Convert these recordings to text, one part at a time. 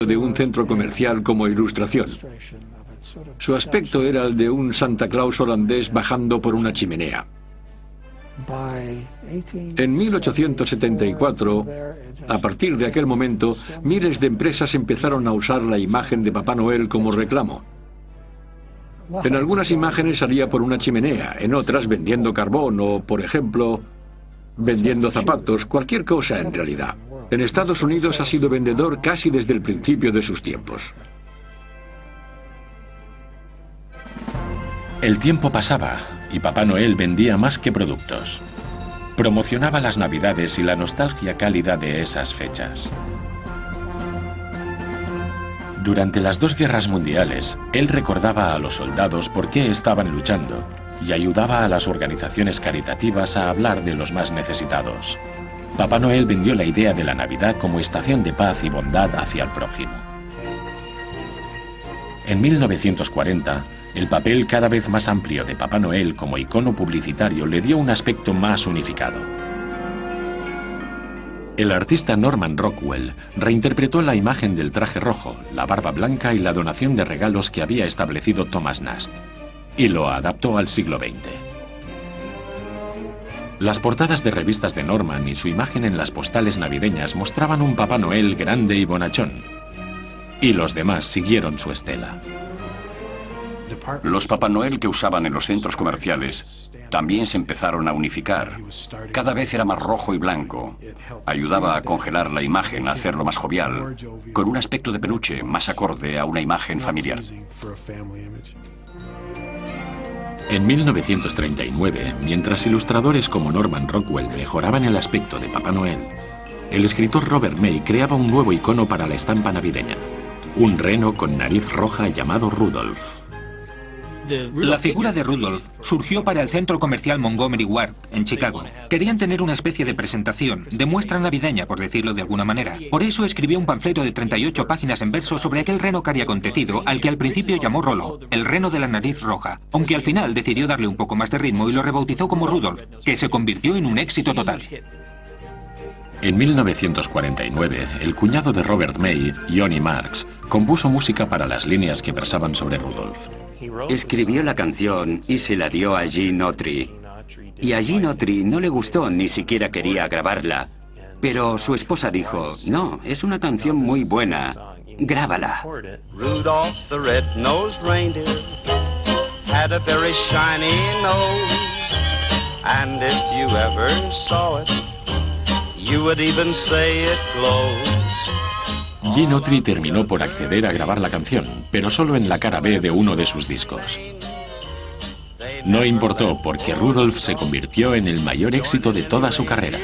de un centro comercial como ilustración. Su aspecto era el de un Santa Claus holandés bajando por una chimenea. En 1874, a partir de aquel momento, miles de empresas empezaron a usar la imagen de Papá Noel como reclamo. En algunas imágenes salía por una chimenea, en otras vendiendo carbón o, por ejemplo, vendiendo zapatos, cualquier cosa en realidad. En Estados Unidos ha sido vendedor casi desde el principio de sus tiempos. El tiempo pasaba y Papá Noel vendía más que productos. Promocionaba las Navidades y la nostalgia cálida de esas fechas. Durante las dos guerras mundiales, él recordaba a los soldados por qué estaban luchando y ayudaba a las organizaciones caritativas a hablar de los más necesitados. Papá Noel vendió la idea de la Navidad como estación de paz y bondad hacia el prójimo. En 1940, el papel cada vez más amplio de Papá Noel como icono publicitario le dio un aspecto más unificado. El artista Norman Rockwell reinterpretó la imagen del traje rojo, la barba blanca y la donación de regalos que había establecido Thomas Nast, y lo adaptó al siglo XX. Las portadas de revistas de Norman y su imagen en las postales navideñas mostraban un Papá Noel grande y bonachón, y los demás siguieron su estela. Los Papá Noel que usaban en los centros comerciales también se empezaron a unificar. Cada vez era más rojo y blanco. Ayudaba a congelar la imagen, a hacerlo más jovial, con un aspecto de peluche más acorde a una imagen familiar. En 1939, mientras ilustradores como Norman Rockwell mejoraban el aspecto de Papá Noel, el escritor Robert May creaba un nuevo icono para la estampa navideña, un reno con nariz roja llamado Rudolph. La figura de Rudolph surgió para el centro comercial Montgomery Ward, en Chicago. Querían tener una especie de presentación, de muestra navideña, por decirlo de alguna manera. Por eso escribió un panfleto de 38 páginas en verso sobre aquel reno cariacontecido, al que al principio llamó Rolo, el reno de la nariz roja, aunque al final decidió darle un poco más de ritmo y lo rebautizó como Rudolph, que se convirtió en un éxito total. En 1949, el cuñado de Robert May, Johnny Marks, compuso música para las líneas que versaban sobre Rudolph. Escribió la canción y se la dio a Gene Autry. Y a Gene Autry no le gustó, ni siquiera quería grabarla. Pero su esposa dijo, no, es una canción muy buena, grábala. Rudolph the red-nosed reindeer had a very shiny nose, and if you ever saw it, you would even say it glows. Gene Autry terminó por acceder a grabar la canción, pero solo en la cara B de uno de sus discos. No importó porque Rudolph se convirtió en el mayor éxito de toda su carrera.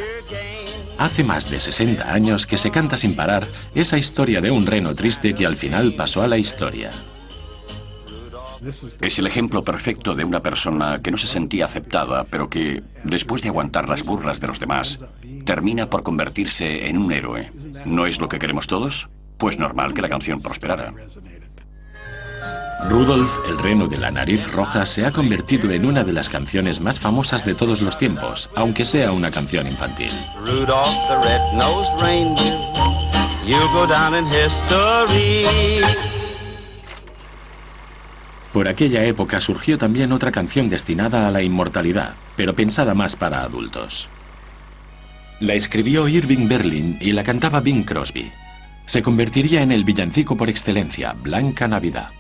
Hace más de 60 años que se canta sin parar esa historia de un reno triste que al final pasó a la historia. Es el ejemplo perfecto de una persona que no se sentía aceptada, pero que, después de aguantar las burlas de los demás, termina por convertirse en un héroe. ¿No es lo que queremos todos? Pues normal que la canción prosperara. Rudolph, el reno de la nariz roja, se ha convertido en una de las canciones más famosas de todos los tiempos, aunque sea una canción infantil. Rudolph the red-nosed reindeer, you'll go down in history. Por aquella época surgió también otra canción destinada a la inmortalidad, pero pensada más para adultos. La escribió Irving Berlin y la cantaba Bing Crosby. Se convertiría en el villancico por excelencia, Blanca Navidad.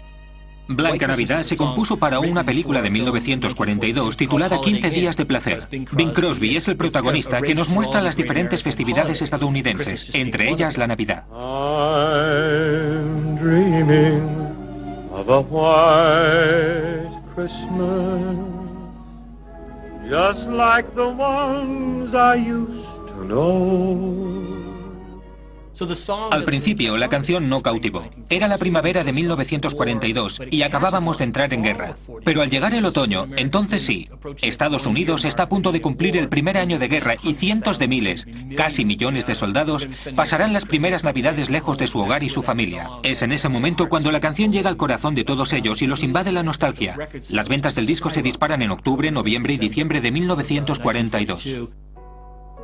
Blanca Navidad se compuso para una película de 1942 titulada 15 días de placer. Bing Crosby es el protagonista que nos muestra las diferentes festividades estadounidenses, entre ellas la Navidad. I'm dreaming of a white Christmas, just like the ones I used to know. Al principio, la canción no cautivó. Era la primavera de 1942 y acabábamos de entrar en guerra. Pero al llegar el otoño, entonces sí, Estados Unidos está a punto de cumplir el primer año de guerra y cientos de miles, casi millones de soldados, pasarán las primeras Navidades lejos de su hogar y su familia. Es en ese momento cuando la canción llega al corazón de todos ellos y los invade la nostalgia. Las ventas del disco se disparan en octubre, noviembre y diciembre de 1942.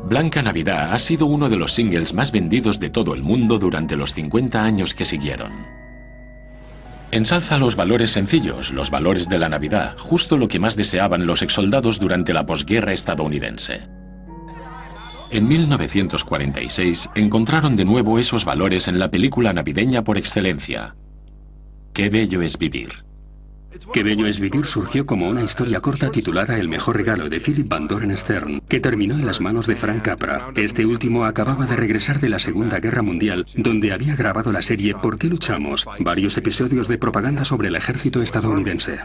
Blanca Navidad ha sido uno de los singles más vendidos de todo el mundo durante los 50 años que siguieron. Ensalza los valores sencillos, los valores de la Navidad, justo lo que más deseaban los exsoldados durante la posguerra estadounidense. En 1946 encontraron de nuevo esos valores en la película navideña por excelencia, Qué bello es vivir. Qué bello es vivir surgió como una historia corta titulada El mejor regalo de Philip Van Doren Stern, que terminó en las manos de Frank Capra. Este último acababa de regresar de la Segunda Guerra Mundial, donde había grabado la serie ¿Por qué luchamos?, varios episodios de propaganda sobre el ejército estadounidense.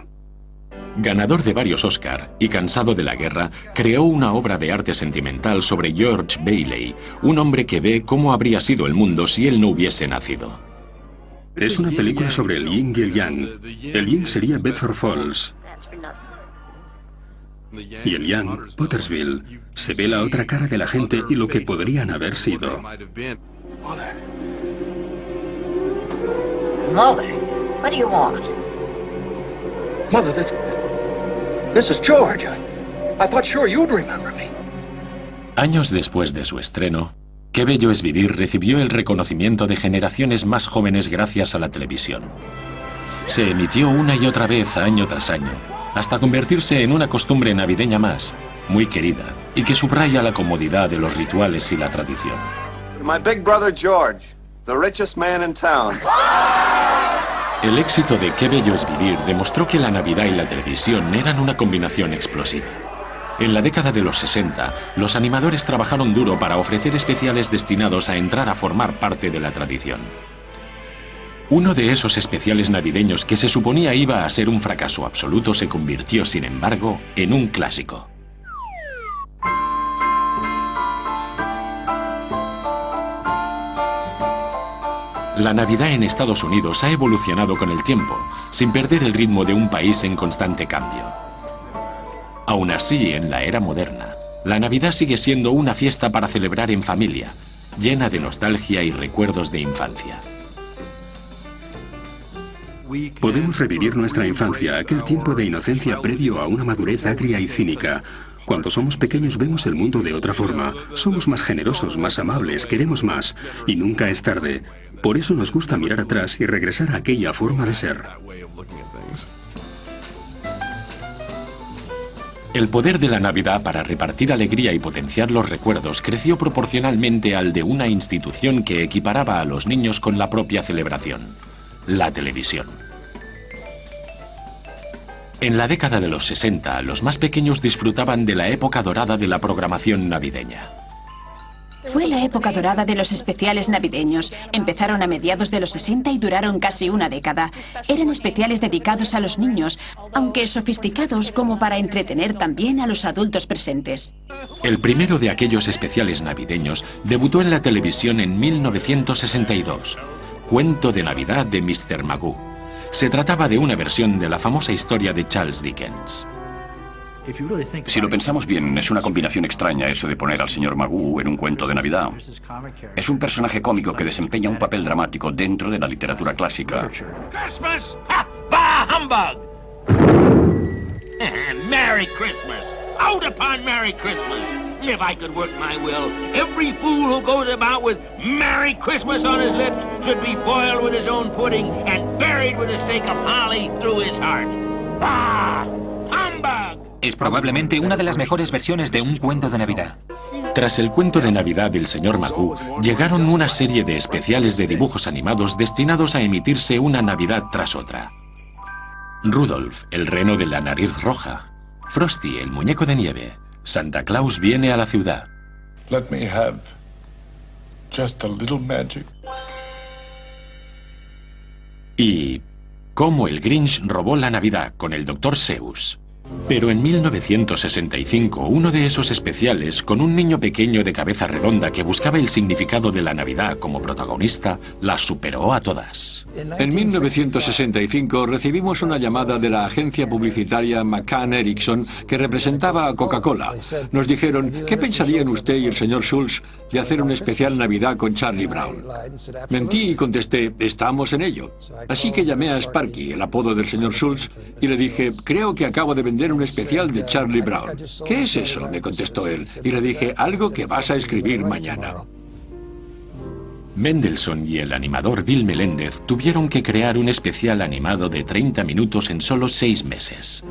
Ganador de varios Oscar y cansado de la guerra, creó una obra de arte sentimental sobre George Bailey, un hombre que ve cómo habría sido el mundo si él no hubiese nacido. Es una película sobre el yin y el yang. El yin sería Bedford Falls y el yang, Pottersville. Se ve la otra cara de la gente y lo que podrían haber sido. Mother, what do you want? Mother, this is George. I thought sure you'd remember me. Años después de su estreno, Qué bello es vivir recibió el reconocimiento de generaciones más jóvenes gracias a la televisión. Se emitió una y otra vez año tras año, hasta convertirse en una costumbre navideña más, muy querida, y que subraya la comodidad de los rituales y la tradición. My big brother George, the richest man in town. El éxito de Qué bello es vivir demostró que la Navidad y la televisión eran una combinación explosiva. En la década de los 60, los animadores trabajaron duro para ofrecer especiales destinados a entrar a formar parte de la tradición. Uno de esos especiales navideños que se suponía iba a ser un fracaso absoluto se convirtió, sin embargo, en un clásico. La Navidad en Estados Unidos ha evolucionado con el tiempo, sin perder el ritmo de un país en constante cambio. Aún así, en la era moderna, la Navidad sigue siendo una fiesta para celebrar en familia, llena de nostalgia y recuerdos de infancia. Podemos revivir nuestra infancia, aquel tiempo de inocencia previo a una madurez agria y cínica. Cuando somos pequeños vemos el mundo de otra forma. Somos más generosos, más amables, queremos más. Y nunca es tarde. Por eso nos gusta mirar atrás y regresar a aquella forma de ser. El poder de la Navidad para repartir alegría y potenciar los recuerdos creció proporcionalmente al de una institución que equiparaba a los niños con la propia celebración, la televisión. En la década de los 60, los más pequeños disfrutaban de la época dorada de la programación navideña. Fue la época dorada de los especiales navideños. Empezaron a mediados de los 60 y duraron casi una década. Eran especiales dedicados a los niños, aunque sofisticados como para entretener también a los adultos presentes. El primero de aquellos especiales navideños debutó en la televisión en 1962. Cuento de Navidad de Mr. Magoo. Se trataba de una versión de la famosa historia de Charles Dickens. Si lo pensamos bien, es una combinación extraña eso de poner al señor Magoo en un cuento de Navidad. Es un personaje cómico que desempeña un papel dramático dentro de la literatura clásica. Christmas? Ha! Bah, humbug! Merry Christmas! Out upon Merry Christmas! If I could work my will, every fool who goes about with Merry Christmas on his lips should be boiled with his own pudding and buried with a stake of holly through his heart. Bah! Humbug! Es probablemente una de las mejores versiones de un cuento de Navidad. Tras el cuento de Navidad del señor Magoo, llegaron una serie de especiales de dibujos animados destinados a emitirse una Navidad tras otra. Rudolf, el reno de la nariz roja. Frosty, el muñeco de nieve. Santa Claus viene a la ciudad. Let me have just a little magic. Y cómo el Grinch robó la Navidad con el Dr. Seuss. Pero en 1965, uno de esos especiales, con un niño pequeño de cabeza redonda que buscaba el significado de la Navidad como protagonista, las superó a todas. En 1965 recibimos una llamada de la agencia publicitaria McCann Erickson que representaba a Coca-Cola. Nos dijeron, ¿qué pensarían usted y el señor Schultz de hacer un especial Navidad con Charlie Brown? Mentí y contesté, estamos en ello. Así que llamé a Sparky, el apodo del señor Schultz, y le dije, creo que acabo de vender un especial de Charlie Brown. ¿Qué es eso?, me contestó él. Y le dije, algo que vas a escribir mañana. Mendelssohn y el animador Bill Melendez tuvieron que crear un especial animado de 30 minutos en solo 6 meses.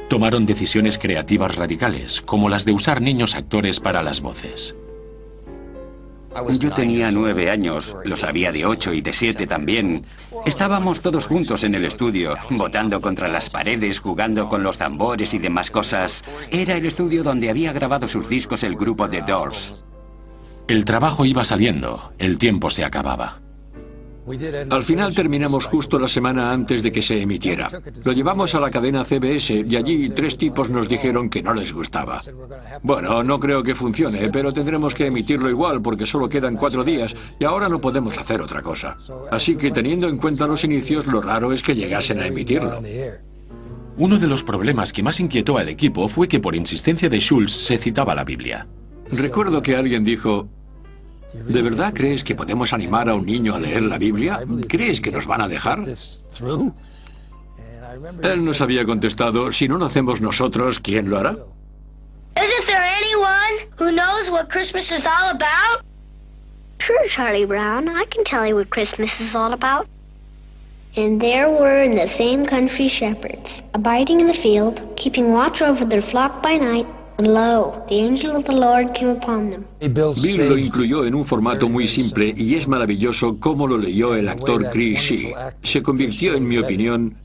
Tomaron decisiones creativas radicales, como las de usar niños actores para las voces. Yo tenía 9 años, los había de 8 y de 7 también. Estábamos todos juntos en el estudio, botando contra las paredes, jugando con los tambores y demás cosas. Era el estudio donde había grabado sus discos el grupo The Doors. El trabajo iba saliendo, el tiempo se acababa. Al final terminamos justo la semana antes de que se emitiera. Lo llevamos a la cadena CBS y allí 3 tipos nos dijeron que no les gustaba. Bueno, no creo que funcione, pero tendremos que emitirlo igual porque solo quedan 4 días y ahora no podemos hacer otra cosa. Así que teniendo en cuenta los inicios, lo raro es que llegasen a emitirlo. Uno de los problemas que más inquietó al equipo fue que por insistencia de Schulz se citaba la Biblia. Recuerdo que alguien dijo, ¿de verdad crees que podemos animar a un niño a leer la Biblia? ¿Crees que nos van a dejar? Él nos había contestado, si no lo hacemos nosotros, ¿quién lo hará? Isn't there anyone who knows what Christmas is all about? Sure, Charlie Brown. I can tell you what Christmas is all about. And there were in the same country shepherds, abiding in the field, keeping watch over their flock by night. And lo, the angel of the Lord came upon them. Bill lo incluyó en un formato muy simple y es maravilloso cómo lo leyó el actor Chris Shea. Se convirtió, en mi opinión,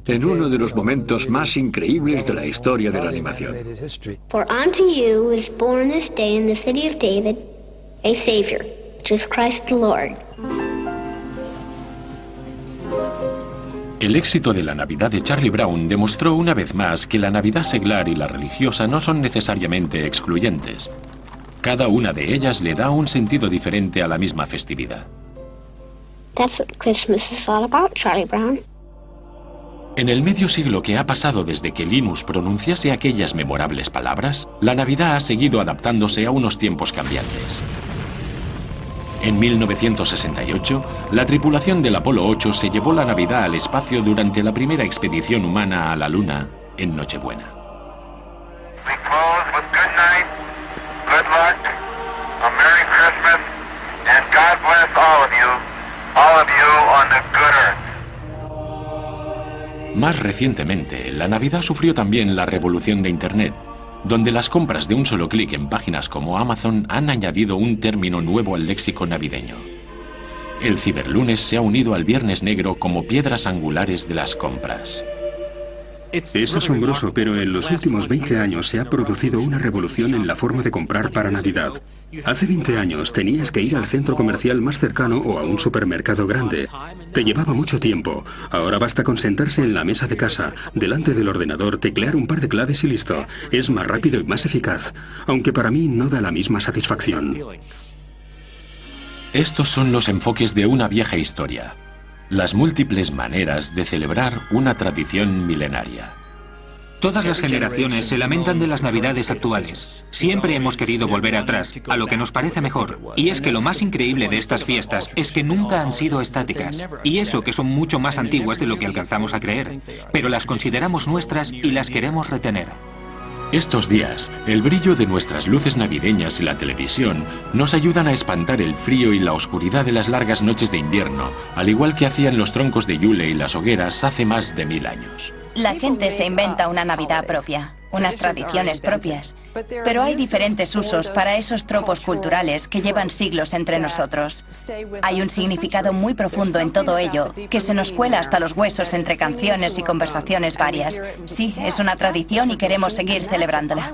en uno de los momentos más increíbles de la historia de la animación. For unto you is born this day in the city of David a Savior, which is Christ the Lord. El éxito de la Navidad de Charlie Brown demostró una vez más que la Navidad seglar y la religiosa no son necesariamente excluyentes. Cada una de ellas le da un sentido diferente a la misma festividad. That's what Christmas is all about, Charlie Brown. En el medio siglo que ha pasado desde que Linus pronunciase aquellas memorables palabras, la Navidad ha seguido adaptándose a unos tiempos cambiantes. En 1968, la tripulación del Apolo 8 se llevó la Navidad al espacio durante la primera expedición humana a la Luna en Nochebuena. We close with good night, good luck, a Merry Christmas, and God bless all of you on the good earth. Más recientemente, la Navidad sufrió también la revolución de Internet, donde las compras de un solo clic en páginas como Amazon han añadido un término nuevo al léxico navideño. El ciberlunes se ha unido al Viernes Negro como piedras angulares de las compras. Es asombroso, pero en los últimos 20 años se ha producido una revolución en la forma de comprar para Navidad. Hace 20 años tenías que ir al centro comercial más cercano o a un supermercado grande. Te llevaba mucho tiempo. Ahora basta con sentarse en la mesa de casa, delante del ordenador, teclear un par de claves y listo. Es más rápido y más eficaz, aunque para mí no da la misma satisfacción. Estos son los enfoques de una vieja historia. Las múltiples maneras de celebrar una tradición milenaria. Todas las generaciones se lamentan de las Navidades actuales. Siempre hemos querido volver atrás, a lo que nos parece mejor. Y es que lo más increíble de estas fiestas es que nunca han sido estáticas. Y eso que son mucho más antiguas de lo que alcanzamos a creer. Pero las consideramos nuestras y las queremos retener. Estos días, el brillo de nuestras luces navideñas y la televisión nos ayudan a espantar el frío y la oscuridad de las largas noches de invierno, al igual que hacían los troncos de Yule y las hogueras hace más de 1000 años. La gente se inventa una Navidad propia, unas tradiciones propias, pero hay diferentes usos para esos tropos culturales que llevan siglos entre nosotros. Hay un significado muy profundo en todo ello, que se nos cuela hasta los huesos entre canciones y conversaciones varias. Sí, es una tradición y queremos seguir celebrándola.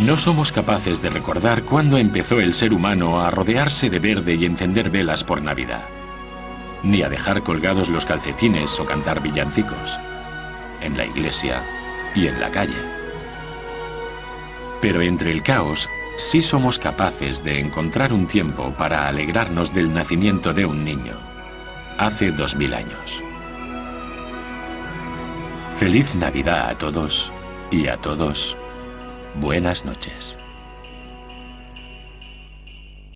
No somos capaces de recordar cuándo empezó el ser humano a rodearse de verde y encender velas por Navidad, ni a dejar colgados los calcetines o cantar villancicos, en la iglesia y en la calle. Pero entre el caos, sí somos capaces de encontrar un tiempo para alegrarnos del nacimiento de un niño, hace 2000 años. Feliz Navidad a todos y a todos. Buenas noches.